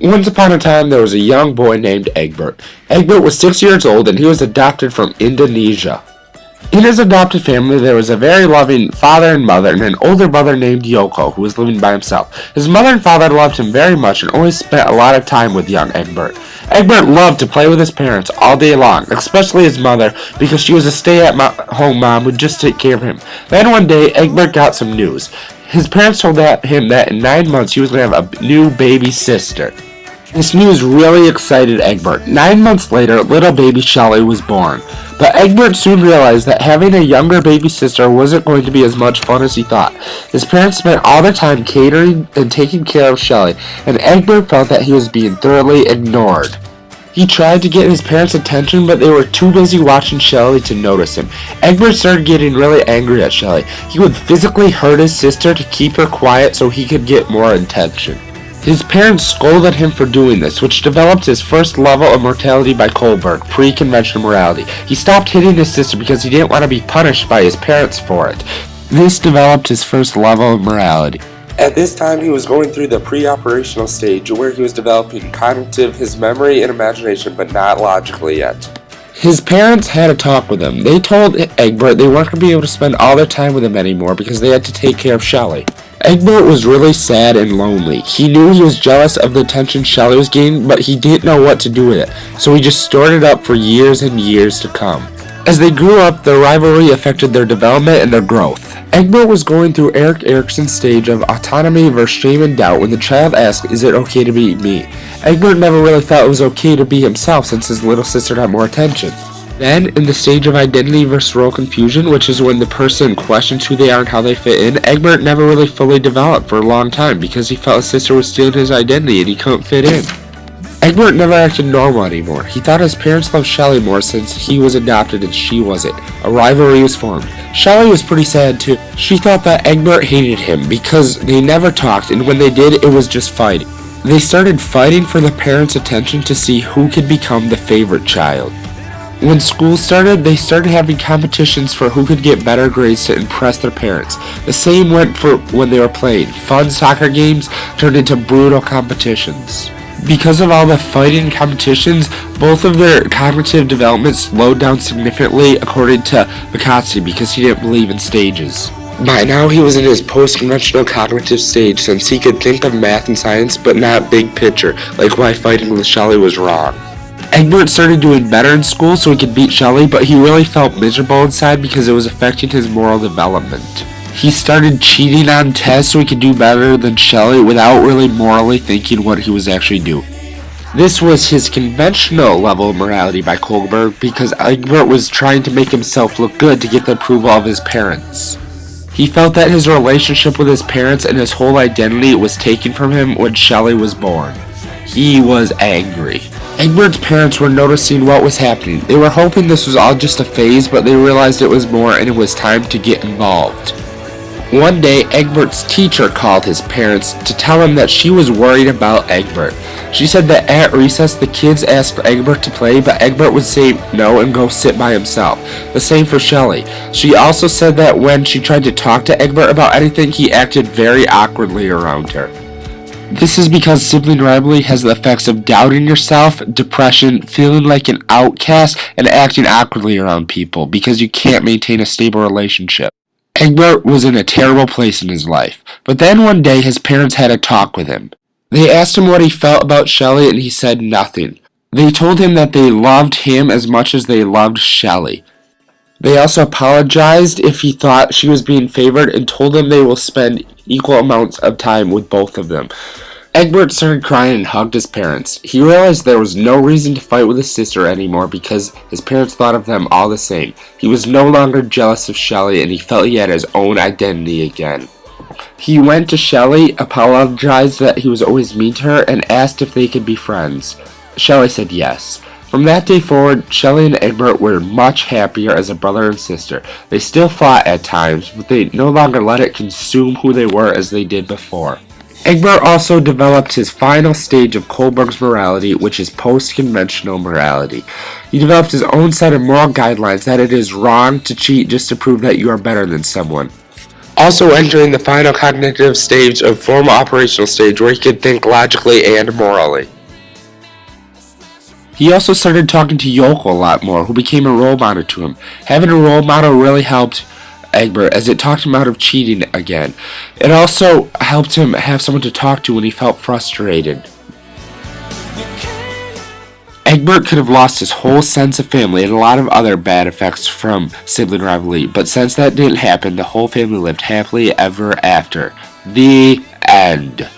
Once upon a time, there was a young boy named Egbert. Egbert was 6 years old and he was adopted from Indonesia. In his adopted family, there was a very loving father and mother and an older brother named Yoko who was living by himself. His mother and father loved him very much and always spent a lot of time with young Egbert. Egbert loved to play with his parents all day long, especially his mother, because she was a stay-at-home mom who would just take care of him. Then one day, Egbert got some news. His parents told him that in 9 months he was going to have a new baby sister. This news really excited Egbert. 9 months later, little baby Shelley was born. But Egbert soon realized that having a younger baby sister wasn't going to be as much fun as he thought. His parents spent all their time catering and taking care of Shelley, and Egbert felt that he was being thoroughly ignored. He tried to get his parents' attention, but they were too busy watching Shelley to notice him. Egbert started getting really angry at Shelley. He would physically hurt his sister to keep her quiet so he could get more attention. His parents scolded him for doing this, which developed his first level of morality by Kohlberg, pre-conventional morality. He stopped hitting his sister because he didn't want to be punished by his parents for it. This developed his first level of morality. At this time, he was going through the pre-operational stage where he was developing cognitive, his memory and imagination, but not logically yet. His parents had a talk with him. They told Egbert they weren't going to be able to spend all their time with him anymore because they had to take care of Shelley. Egbert was really sad and lonely. He knew he was jealous of the attention Shelley was getting, but he didn't know what to do with it, so he just stored it up for years and years to come. As they grew up, their rivalry affected their development and their growth. Egbert was going through Erik Erikson's stage of autonomy versus shame and doubt when the child asked, "Is it okay to be me?" Egbert never really felt it was okay to be himself since his little sister had more attention. Then, in the stage of identity versus role confusion, which is when the person questions who they are and how they fit in, Egbert never really fully developed for a long time because he felt his sister was stealing his identity and he couldn't fit in. Egbert never acted normal anymore. He thought his parents loved Shelley more since he was adopted and she wasn't. A rivalry was formed. Shelley was pretty sad too. She thought that Egbert hated him because they never talked, and when they did, it was just fighting. They started fighting for the parents' attention to see who could become the favorite child. When school started, they started having competitions for who could get better grades to impress their parents. The same went for when they were playing. Fun soccer games turned into brutal competitions. Because of all the fighting competitions, both of their cognitive development slowed down significantly, according to Bukowski, because he didn't believe in stages. By now he was in his post-conventional cognitive stage since he could think of math and science but not big picture, like why fighting with Shelley was wrong. Egbert started doing better in school so he could beat Shelley, but he really felt miserable inside because it was affecting his moral development. He started cheating on tests so he could do better than Shelley without really morally thinking what he was actually doing. This was his conventional level of morality by Kohlberg because Egbert was trying to make himself look good to get the approval of his parents. He felt that his relationship with his parents and his whole identity was taken from him when Shelley was born. He was angry. Egbert's parents were noticing what was happening. They were hoping this was all just a phase, but they realized it was more and it was time to get involved. One day, Egbert's teacher called his parents to tell him that she was worried about Egbert. She said that at recess the kids asked Egbert to play, but Egbert would say no and go sit by himself. The same for Shelley. She also said that when she tried to talk to Egbert about anything, he acted very awkwardly around her. This is because sibling rivalry has the effects of doubting yourself, depression, feeling like an outcast, and acting awkwardly around people because you can't maintain a stable relationship. Egbert was in a terrible place in his life, but then one day his parents had a talk with him. They asked him what he felt about Shelley and he said nothing. They told him that they loved him as much as they loved Shelley. They also apologized if he thought she was being favored and told him they will spend equal amounts of time with both of them. Egbert started crying and hugged his parents. He realized there was no reason to fight with his sister anymore because his parents thought of them all the same. He was no longer jealous of Shelley and he felt he had his own identity again. He went to Shelley, apologized that he was always mean to her, and asked if they could be friends. Shelley said yes. From that day forward, Shelley and Egbert were much happier as a brother and sister. They still fought at times, but they no longer let it consume who they were as they did before. Egbert also developed his final stage of Kohlberg's morality, which is post-conventional morality. He developed his own set of moral guidelines that it is wrong to cheat just to prove that you are better than someone. Also entering the final cognitive stage of formal operational stage where he could think logically and morally. He also started talking to Yoko a lot more, who became a role model to him. Having a role model really helped Egbert, as it talked him out of cheating again. It also helped him have someone to talk to when he felt frustrated. Egbert could have lost his whole sense of family and a lot of other bad effects from sibling rivalry, but since that didn't happen, the whole family lived happily ever after. The end.